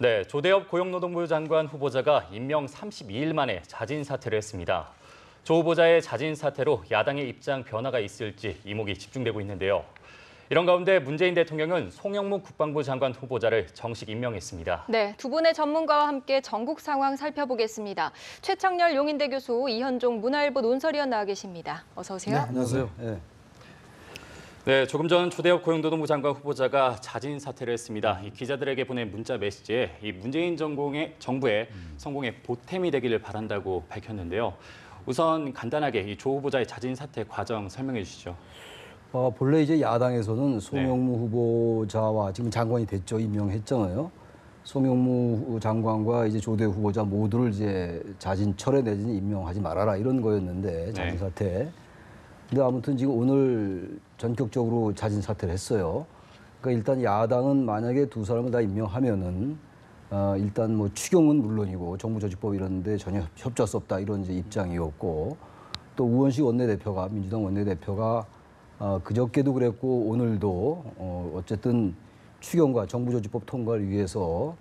네, 조대엽 고용노동부 장관 후보자가 임명 32일 만에 자진 사퇴를 했습니다. 조 후보자의 자진 사퇴로 야당의 입장 변화가 있을지 이목이 집중되고 있는데요. 이런 가운데 문재인 대통령은 송영무 국방부 장관 후보자를 정식 임명했습니다. 네, 두 분의 전문가와 함께 전국 상황 살펴보겠습니다. 최창렬 용인대 교수, 이현종 문화일보 논설위원 나와 계십니다. 어서 오세요. 네, 안녕하세요. 네, 조금 전 조대엽 고용노동부 장관 후보자가 자진 사퇴를 했습니다. 이 기자들에게 보낸 문자 메시지에 이 문재인 정부의 성공에 보탬이 되기를 바란다고 밝혔는데요. 우선 간단하게 이 조 후보자의 자진 사퇴 과정 설명해 주시죠. 본래 이제 야당에서는 송영무 후보자와 지금 장관이 됐죠. 임명했잖아요. 송영무 장관과 이제 조대엽 후보자 모두를 이제 자진 철회 내지는 임명하지 말아라 이런 거였는데 자진 사퇴. 근데 아무튼 지금 오늘 전격적으로 자진 사퇴를 했어요. 그러니까 일단 야당은 만약에 두 사람을 다 임명하면은 일단 뭐 추경은 물론이고 정부조직법 이런 데 전혀 협조할 수 없다 이런 이제 입장이었고 또 우원식 원내대표가 민주당 원내대표가 그저께도 그랬고 오늘도 어쨌든 추경과 정부조직법 통과를 위해서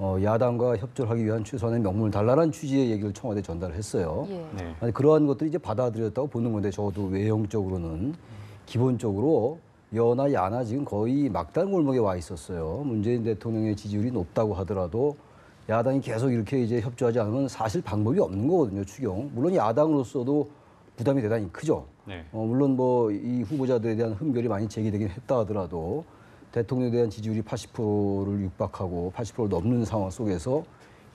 야당과 협조를 하기 위한 최소한의 명분을 달라는 취지의 얘기를 청와대에 전달을 했어요. 네. 그러한 것들이 이제 받아들였다고 보는 건데 저도 외형적으로는 기본적으로 여나 야나 지금 거의 막단 골목에 와 있었어요. 문재인 대통령의 지지율이 높다고 하더라도 야당이 계속 이렇게 이제 협조하지 않으면 사실 방법이 없는 거거든요. 추경. 물론 야당으로서도 부담이 대단히 크죠. 네. 물론 뭐 이 후보자들에 대한 흠결이 많이 제기되긴 했다 하더라도 대통령에 대한 지지율이 80%를 육박하고 80%를 넘는 상황 속에서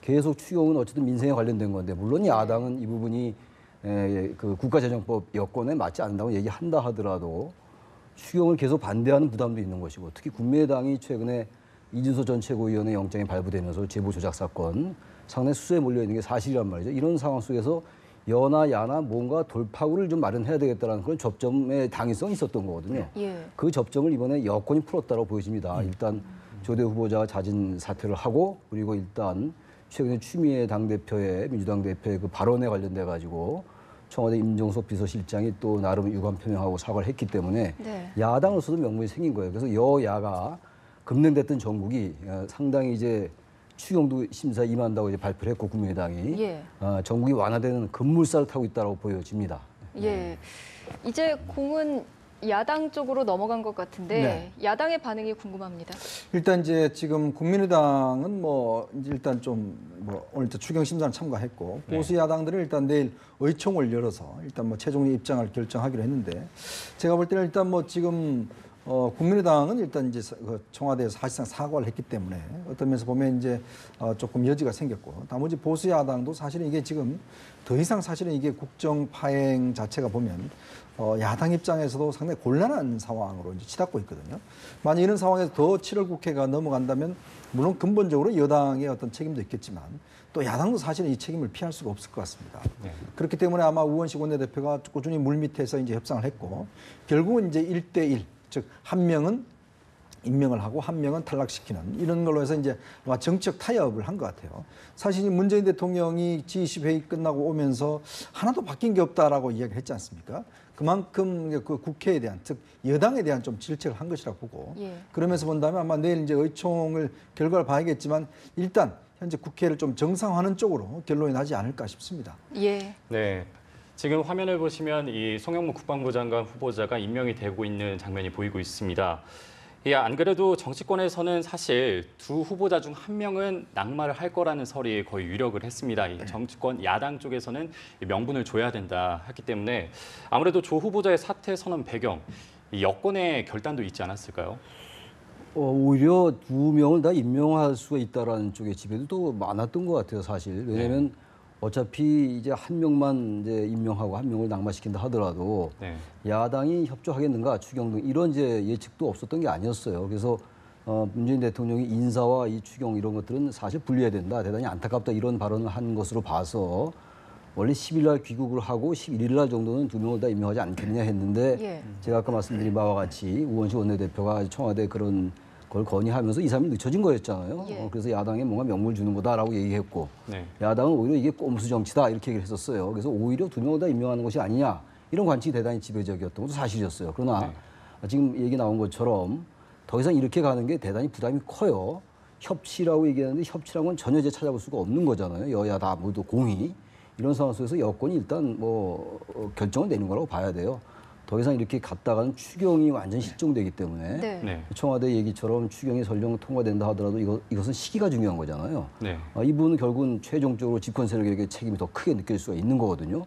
계속 추경은 어쨌든 민생에 관련된 건데 물론 야당은 이 부분이 그 국가재정법 여건에 맞지 않는다고 얘기한다 하더라도 추경을 계속 반대하는 부담도 있는 것이고 특히 국민의당이 최근에 이준석 전 최고위원의 영장이 발부되면서 제보 조작 사건 상당히 수사에 몰려 있는 게 사실이란 말이죠. 이런 상황 속에서 여나 야나 뭔가 돌파구를 좀 마련해야 되겠다는 그런 접점의 당위성이 있었던 거거든요. 그 접점을 이번에 여권이 풀었다고 보여집니다. 일단 조대엽 후보자가 자진 사퇴를 하고 그리고 일단 최근에 추미애 당대표의 민주당 대표의 그 발언에 관련돼 가지고 청와대 임종석 비서실장이 또 나름 유감 표명하고 사과를 했기 때문에 야당으로서도 명분이 생긴 거예요. 그래서 여야가 급냉됐던 전국이 상당히 이제 추경도 심사에 임한다고 이제 발표를 했고 국민의당이 전국이 완화되는 급물살을 타고 있다고 보여집니다. 이제 공은 야당 쪽으로 넘어간 것 같은데 야당의 반응이 궁금합니다. 일단 이제 지금 국민의당은 뭐 이제 일단 좀 뭐 오늘 추경 심사를 참가했고 보수 야당들은 일단 내일 의총을 열어서 일단 뭐 최종의 입장을 결정하기로 했는데 제가 볼 때는 일단 뭐 지금 국민의당은 일단 이제 청와대에서 사실상 사과를 했기 때문에 어떤 면에서 보면 이제 조금 여지가 생겼고 나머지 보수 야당도 사실은 이게 지금 더 이상 사실은 이게 국정 파행 자체가 보면 야당 입장에서도 상당히 곤란한 상황으로 이제 치닫고 있거든요. 만약 이런 상황에서 더 7월 국회가 넘어간다면 물론 근본적으로 여당의 어떤 책임도 있겠지만 또 야당도 사실은 이 책임을 피할 수가 없을 것 같습니다. 그렇기 때문에 아마 우원식 원내대표가 꾸준히 물밑에서 이제 협상을 했고 결국은 이제 1대1 즉 한 명은 임명을 하고 한 명은 탈락시키는 이런 걸로 해서 이제 아마 정치적 타협을 한 것 같아요. 사실 문재인 대통령이 G20 회의 끝나고 오면서 하나도 바뀐 게 없다라고 이야기를 했지 않습니까? 그만큼 그 국회에 대한 즉 여당에 대한 좀 질책을 한 것이라고 보고 그러면서 본다면 아마 내일 이제 의총을 결과를 봐야겠지만 일단 현재 국회를 좀 정상화하는 쪽으로 결론이 나지 않을까 싶습니다. 네. 지금 화면을 보시면 이 송영무 국방부 장관 후보자가 임명이 되고 있는 장면이 보이고 있습니다. 안 그래도 정치권에서는 사실 두 후보자 중 한 명은 낙마를 할 거라는 설이 거의 유력을 했습니다. 이 정치권 야당 쪽에서는 명분을 줘야 된다 했기 때문에 아무래도 조 후보자의 사퇴 선언 배경, 이 여권의 결단도 있지 않았을까요? 오히려 두 명을 다 임명할 수가 있다라는 쪽의 지배도 또 많았던 것 같아요, 사실. 왜냐하면 어차피 이제 한 명만 이제 임명하고 한 명을 낙마시킨다 하더라도 야당이 협조하겠는가 추경 등 이런 이제 예측도 없었던 게 아니었어요. 그래서 문재인 대통령이 인사와 이 추경 이런 것들은 사실 분리해야 된다. 대단히 안타깝다 이런 발언을 한 것으로 봐서 원래 10일 날 귀국을 하고 11일 날 정도는 두 명을 다 임명하지 않겠느냐 했는데 제가 아까 말씀드린 바와 같이 우원식 원내대표가 청와대 그런 걸 건의하면서 2, 3일 늦춰진 거였잖아요. 그래서 야당에 뭔가 명분을 주는 거다라고 얘기했고 야당은 오히려 이게 꼼수 정치다 이렇게 얘기를 했었어요. 그래서 오히려 두 명을 다 임명하는 것이 아니냐 이런 관측이 대단히 지배적이었던 것도 사실이었어요. 그러나 지금 얘기 나온 것처럼 더 이상 이렇게 가는 게 대단히 부담이 커요. 협치라고 얘기하는데 협치라고는 전혀 이제 찾아볼 수가 없는 거잖아요. 여야 다 모두 공의. 이런 상황 속에서 여권이 일단 뭐 결정을 내는 거라고 봐야 돼요. 더 이상 이렇게 갔다가는 추경이 완전 실종되기 때문에 네. 네. 청와대 얘기처럼 추경이 설령 통과된다 하더라도 이것은 시기가 중요한 거잖아요. 네. 이 부분은 결국은 최종적으로 집권 세력에게 책임이 더 크게 느껴질 수가 있는 거거든요.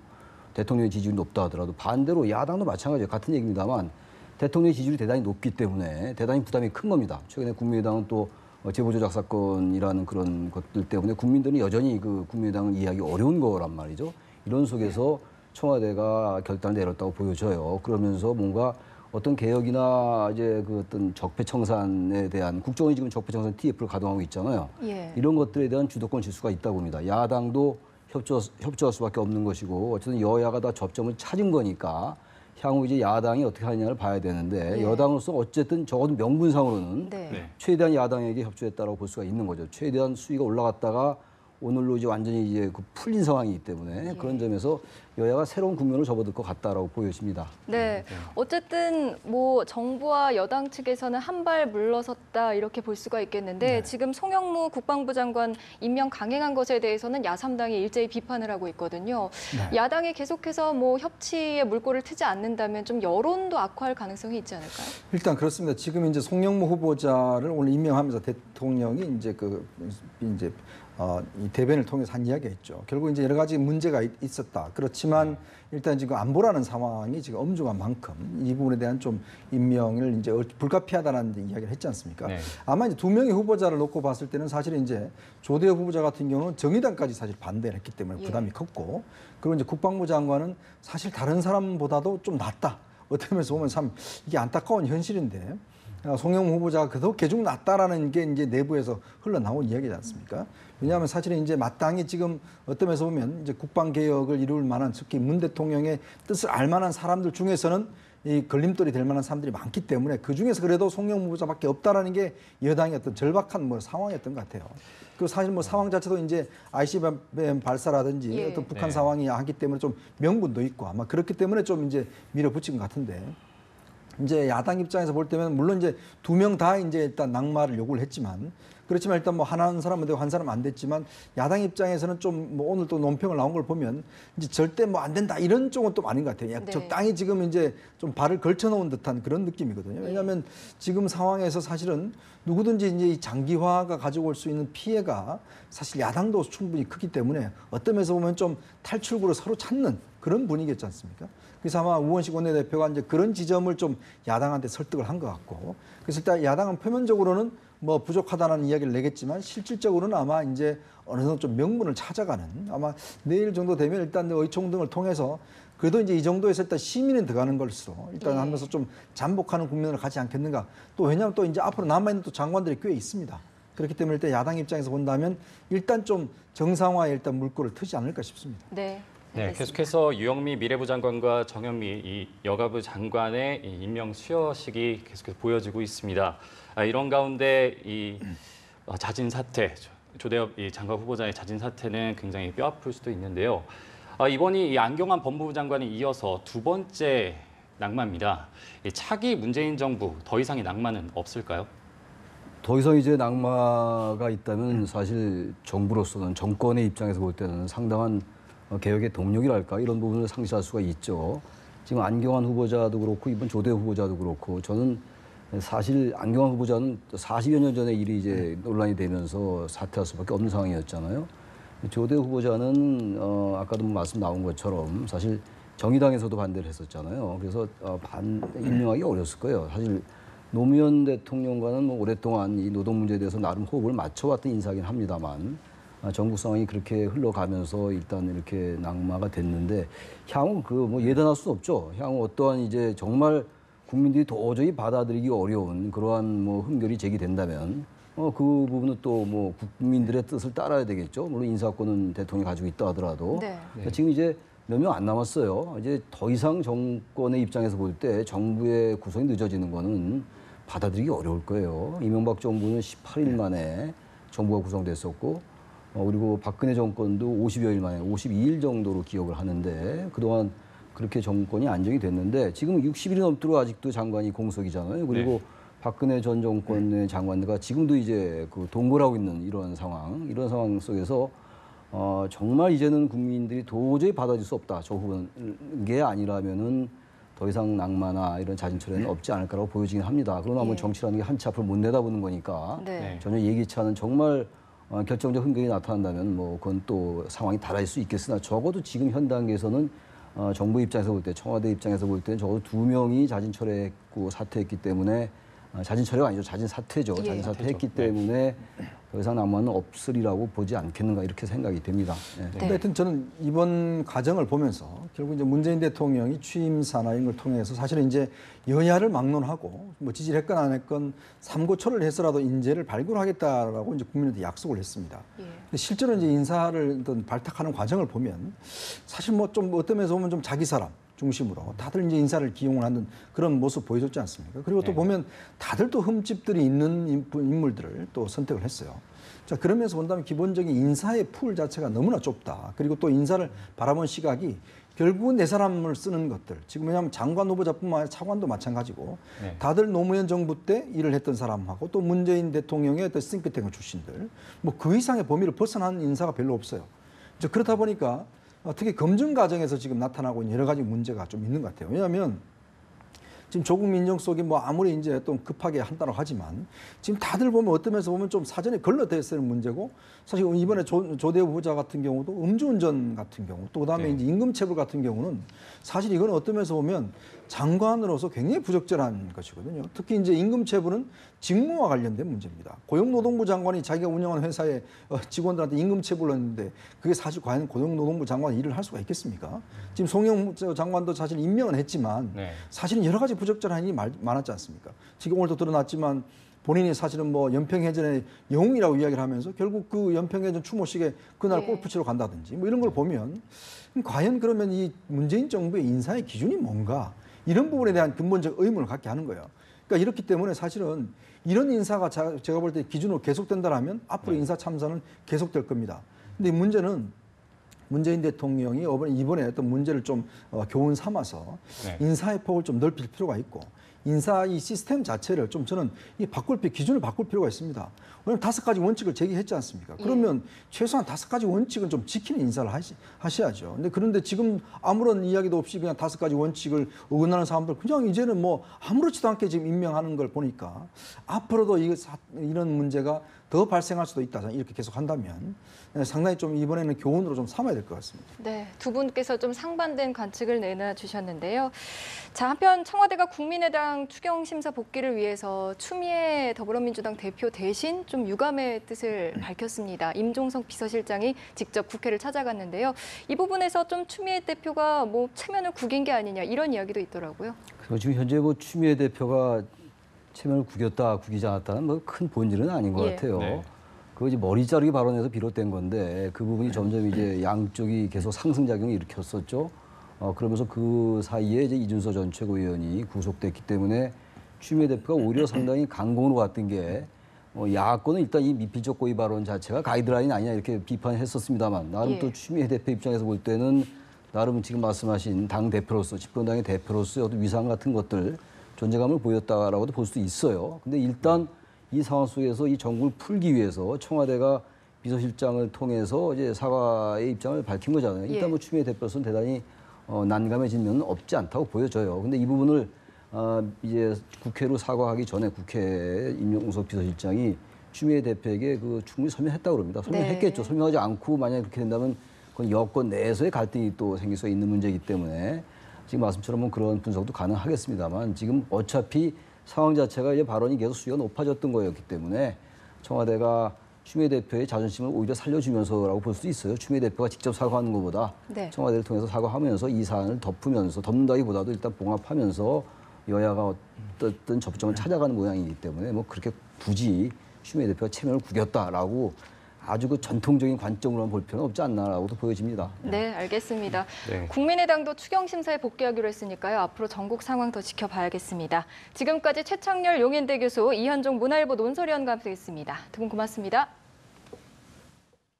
대통령의 지지율이 높다 하더라도 반대로 야당도 마찬가지예요. 같은 얘기입니다만 대통령의 지지율이 대단히 높기 때문에 대단히 부담이 큰 겁니다. 최근에 국민의당은 또 제보 조작 사건이라는 그런 것들 때문에 국민들은 여전히 그 국민의당을 이해하기 어려운 거란 말이죠. 이런 속에서 청와대가 결단을 내렸다고 보여져요. 그러면서 뭔가 어떤 개혁이나 이제 그 어떤 적폐청산에 대한 국정원이 지금 적폐청산 TF를 가동하고 있잖아요. 예. 이런 것들에 대한 주도권 질 수가 있다고 봅니다. 야당도 협조할 수밖에 없는 것이고 어쨌든 여야가 다 접점을 찾은 거니까 향후 이제 야당이 어떻게 하느냐를 봐야 되는데 예. 여당으로서 어쨌든 적어도 명분상으로는 네. 네. 최대한 야당에게 협조했다라고 볼 수가 있는 거죠. 최대한 수위가 올라갔다가 오늘로 이제 완전히 이제 그 풀린 상황이기 때문에 그런 점에서 여야가 새로운 국면을 접어들 것 같다라고 보여집니다. 네. 어쨌든 뭐 정부와 여당 측에서는 한 발 물러섰다 이렇게 볼 수가 있겠는데 지금 송영무 국방부 장관 임명 강행한 것에 대해서는 야3당이 일제히 비판을 하고 있거든요. 야당이 계속해서 뭐 협치에 물꼬를 트지 않는다면 좀 여론도 악화할 가능성이 있지 않을까요? 일단 그렇습니다. 지금 이제 송영무 후보자를 오늘 임명하면서 대통령이 이제 이 대변을 통해서 한 이야기가 있죠. 결국 이제 여러 가지 문제가 있었다. 그렇지만 일단 지금 안보라는 상황이 지금 엄중한 만큼 이 부분에 대한 좀 임명을 이제 불가피하다는 이야기를 했지 않습니까? 네. 아마 이제 두 명의 후보자를 놓고 봤을 때는 사실 이제 조대호 후보자 같은 경우는 정의당까지 사실 반대를 했기 때문에 부담이 컸고, 그리고 이제 국방부 장관은 사실 다른 사람보다도 좀 낫다. 어떤 면에서 보면 참 이게 안타까운 현실인데. 송영무 후보자가 그도 계속 낫다라는 게 이제 내부에서 흘러나온 이야기지 않습니까? 왜냐하면 사실은 이제 마땅히 지금 어떤 면에서 보면 이제 국방 개혁을 이룰 만한 특히 문 대통령의 뜻을 알 만한 사람들 중에서는 이 걸림돌이 될 만한 사람들이 많기 때문에 그 중에서 그래도 송영무 후보자밖에 없다라는 게 여당의 어떤 절박한 뭐 상황이었던 것 같아요. 그 사실 뭐 상황 자체도 이제 ICBM 발사라든지 어떤 북한 네. 상황이 하기 때문에 좀 명분도 있고 아마 그렇기 때문에 좀 이제 밀어붙인 것 같은데. 이제 야당 입장에서 볼 때면 물론 이제 두 명 다 이제 일단 낙마를 요구를 했지만 그렇지만 일단 뭐 하나 한 사람은 되고 한 사람은 안 됐지만 야당 입장에서는 좀 뭐 오늘 또 논평을 나온 걸 보면 이제 절대 뭐 안 된다 이런 쪽은 또 아닌 것 같아요. 네. 적당히 지금 이제 좀 발을 걸쳐놓은 듯한 그런 느낌이거든요. 왜냐하면 지금 상황에서 사실은 누구든지 이제 이 장기화가 가져올 수 있는 피해가 사실 야당도 충분히 크기 때문에 어떤 면에서 보면 좀 탈출구를 서로 찾는 그런 분위기였지 않습니까? 그래서 아마 우원식 원내대표가 이제 그런 지점을 좀 야당한테 설득을 한 것 같고, 그래서 일단 야당은 표면적으로는 뭐 부족하다는 이야기를 내겠지만 실질적으로는 아마 이제 어느 정도 좀 명분을 찾아가는, 아마 내일 정도 되면 일단 의총 등을 통해서 그래도 이제 이 정도에서 일단 시민은 들어가는 것으로 일단 하면서 좀 잠복하는 국면을 가지 않겠는가. 또 왜냐하면 또 이제 앞으로 남아있는 또 장관들이 꽤 있습니다. 그렇기 때문에 일단 야당 입장에서 본다면 일단 좀 정상화에 일단 물꼬를 트지 않을까 싶습니다. 네. 네, 알겠습니다. 계속해서 유영미 미래부 장관과 정현미 이 여가부 장관의 이 임명 수여식이 계속해서 보여지고 있습니다. 이런 가운데 이 자진 사퇴, 조대엽 이 장관 후보자의 자진 사퇴는 굉장히 뼈아플 수도 있는데요. 이번이 이 안경환 법무부 장관이 이어서 두 번째 낙마입니다. 이 차기 문재인 정부 더 이상의 낙마는 없을까요? 더 이상 이제 낙마가 있다면 사실 정부로서는 정권의 입장에서 볼 때는 상당한 개혁의 동력이랄까 이런 부분을 상실할 수가 있죠. 지금 안경환 후보자도 그렇고 이번 조대호 후보자도 그렇고 저는 사실 안경환 후보자는 40여 년 전에 일이 이제 논란이 되면서 사퇴할 수밖에 없는 상황이었잖아요. 조대호 후보자는 아까도 말씀 나온 것처럼 사실 정의당에서도 반대를 했었잖아요. 그래서 임명하기 어려웠을 거예요. 사실 노무현 대통령과는 뭐 오랫동안 이 노동 문제에 대해서 나름 호흡을 맞춰왔던 인사긴 합니다만 전국 상황이 그렇게 흘러가면서 일단 이렇게 낙마가 됐는데 향후 그 뭐 예단할 수 없죠. 향후 어떠한 이제 정말 국민들이 도저히 받아들이기 어려운 그러한 뭐 흠결이 제기된다면 그 부분은 또 뭐 국민들의 뜻을 따라야 되겠죠. 물론 인사권은 대통령이 가지고 있다 하더라도 네. 그러니까 지금 이제 몇 명 안 남았어요. 이제 더 이상 정권의 입장에서 볼 때 정부의 구성이 늦어지는 거는 받아들이기 어려울 거예요. 이명박 정부는 18일 만에 정부가 구성됐었고 그리고 박근혜 정권도 50여일 만에 52일 정도로 기억을 하는데 그동안 그렇게 정권이 안정이 됐는데 지금 60일이 넘도록 아직도 장관이 공석이잖아요. 그리고 박근혜 전 정권의 장관들과 지금도 이제 그 동거하고 있는 이런 상황 속에서 정말 이제는 국민들이 도저히 받아들일 수 없다. 저 후보는 게 아니라면은 더 이상 낙마나 이런 자진철회는 없지 않을 거라고 보여지긴 합니다. 그러나 뭐 예. 정치라는 게 한 치 앞을 못 내다보는 거니까 네. 전혀 예기치 않은 정말 결정적 흔적이 나타난다면 뭐 그건 또 상황이 달라질 수 있겠으나 적어도 지금 현 단계에서는 정부 입장에서 볼 때, 청와대 입장에서 볼 때는 적어도 2명이 자진 철회했고 사퇴했기 때문에 자진 철회가 아니죠. 자진 사퇴죠. 예. 자진 사퇴했기 때문에 더 이상 낙마는 없으리라고 보지 않겠는가 이렇게 생각이 됩니다. 예. 네. 근데 하여튼 저는 이번 과정을 보면서 결국 이제 문재인 대통령이 취임사나 이런 걸 통해서 사실은 이제 여야를 막론하고 뭐 지지를 했건 안 했건 삼고초를 해서라도 인재를 발굴하겠다라고 이제 국민한테 약속을 했습니다. 예. 근데 실제로 이제 인사를 어떤 발탁하는 과정을 보면 사실 뭐 좀 어떤 면에서 보면 좀 자기 사람 중심으로 다들 이제 인사를 기용을 하는 그런 모습 보여줬지 않습니까? 그리고 또 보면 다들 또 흠집들이 있는 인물들을 또 선택을 했어요. 자, 그러면서 본다면 기본적인 인사의 풀 자체가 너무나 좁다. 그리고 또 인사를 바라본 시각이 결국은 내 사람을 쓰는 것들. 지금 왜냐하면 장관 후보자뿐만 아니라 차관도 마찬가지고 다들 노무현 정부 때 일을 했던 사람하고 또 문재인 대통령의 어떤 싱크탱크 출신들 뭐 그 이상의 범위를 벗어난 인사가 별로 없어요. 이제 그렇다 보니까 특히 검증 과정에서 지금 나타나고 있는 여러 가지 문제가 좀 있는 것 같아요. 왜냐하면 지금 조국 민정 속이 뭐 아무리 이제 또 급하게 한다고 하지만 지금 다들 보면 어떤 면에서 보면 좀 사전에 걸러댔을 문제고 사실 이번에 조대우 후보자 같은 경우도 음주운전 같은 경우 또 그다음에 이제 임금체불 같은 경우는 사실 이건 어떤 면에서 보면 장관으로서 굉장히 부적절한 것이거든요. 특히 이제 임금체불은 직무와 관련된 문제입니다. 고용노동부 장관이 자기가 운영하는 회사의 직원들한테 임금체불을 했는데 그게 사실 과연 고용노동부 장관이 일을 할 수가 있겠습니까? 지금 송영 장관도 사실 임명은 했지만 사실은 여러 가지 부적절한 일이 많았지 않습니까? 지금 오늘도 드러났지만 본인이 사실은 뭐 연평해전의 영웅이라고 이야기를 하면서 결국 그 연평해전 추모식에 그날 골프 치러 간다든지 뭐 이런 걸 보면 과연 그러면 이 문재인 정부의 인사의 기준이 뭔가 이런 부분에 대한 근본적 의문을 갖게 하는 거예요. 그러니까 이렇기 때문에 사실은 이런 인사가 제가 볼 때 기준으로 계속된다라면 앞으로 인사 참사는 계속될 겁니다. 근데 문제는 문재인 대통령이 이번에 어떤 문제를 좀 교훈 삼아서 인사의 폭을 좀 넓힐 필요가 있고 인사 이 시스템 자체를 좀 저는 기준을 바꿀 필요가 있습니다. 왜냐하면 5가지 원칙을 제기했지 않습니까? 그러면 최소한 5가지 원칙은 좀 지키는 인사를 하셔야죠. 그런데 지금 아무런 이야기도 없이 그냥 5가지 원칙을 어긋나는 사람들 그냥 이제는 뭐 아무렇지도 않게 지금 임명하는 걸 보니까 앞으로도 이런 문제가 더 발생할 수도 있다. 이렇게 계속 한다면 상당히 좀 이번에는 교훈으로 좀 삼아야 될 것 같습니다. 네, 두 분께서 좀 상반된 관측을 내놔주셨는데요. 자, 한편 청와대가 국민의당 추경 심사 복귀를 위해서 추미애 더불어민주당 대표 대신 좀 유감의 뜻을 밝혔습니다. 임종석 비서실장이 직접 국회를 찾아갔는데요. 이 부분에서 좀 추미애 대표가 뭐 체면을 구긴 게 아니냐 이런 이야기도 있더라고요. 지금 현재 뭐 추미애 대표가 체면을 구겼다, 구기지 않았다는 뭐 큰 본질은 아닌 것 같아요. 그거 이제 머리 자르기 발언에서 비롯된 건데 그 부분이 점점 이제 양쪽이 계속 상승작용을 일으켰었죠. 그러면서 그 사이에 이제 이준서 전 최고위원이 구속됐기 때문에 추미애 대표가 오히려 상당히 강공으로 갔던 게 야권은 일단 이 미필적 고의 발언 자체가 가이드라인 아니냐 이렇게 비판했었습니다만 나름 또 추미애 대표 입장에서 볼 때는 나름 지금 말씀하신 당 대표로서 집권당의 대표로서의 어떤 위상 같은 것들 존재감을 보였다라고도 볼 수도 있어요. 근데 일단 이 상황 속에서 이 정부를 풀기 위해서 청와대가 비서실장을 통해서 이제 사과의 입장을 밝힌 거잖아요. 일단 뭐 추미애 대표로서는 대단히 난감해진 면은 없지 않다고 보여져요. 근데 이 부분을 이제 국회로 사과하기 전에 국회 임명석 비서실장이 추미애 대표에게 그 충분히 설명했다고 그럽니다. 설명했겠죠. 설명하지 않고 만약에 그렇게 된다면 그건 여권 내에서의 갈등이 또 생길 수 있는 문제이기 때문에 지금 말씀처럼 그런 분석도 가능하겠습니다만 지금 어차피 상황 자체가 이제 발언이 계속 수위가 높아졌던 거였기 때문에 청와대가 추미애 대표의 자존심을 오히려 살려주면서라고 볼 수도 있어요. 추미애 대표가 직접 사과하는 것보다 청와대를 통해서 사과하면서 이 사안을 덮는다기보다도 일단 봉합하면서 여야가 어떤 접점을 찾아가는 모양이기 때문에 뭐 그렇게 굳이 추미애 대표가 체면을 구겼다라고 아주 그 전통적인 관점으로만 볼 필요는 없지 않나라고도 보여집니다. 네, 알겠습니다. 국민의당도 추경 심사에 복귀하기로 했으니까요. 앞으로 전국 상황 더 지켜봐야겠습니다. 지금까지 최창렬 용인대 교수, 이현종 문화일보 논설위원과 함께했습니다. 두 분 고맙습니다.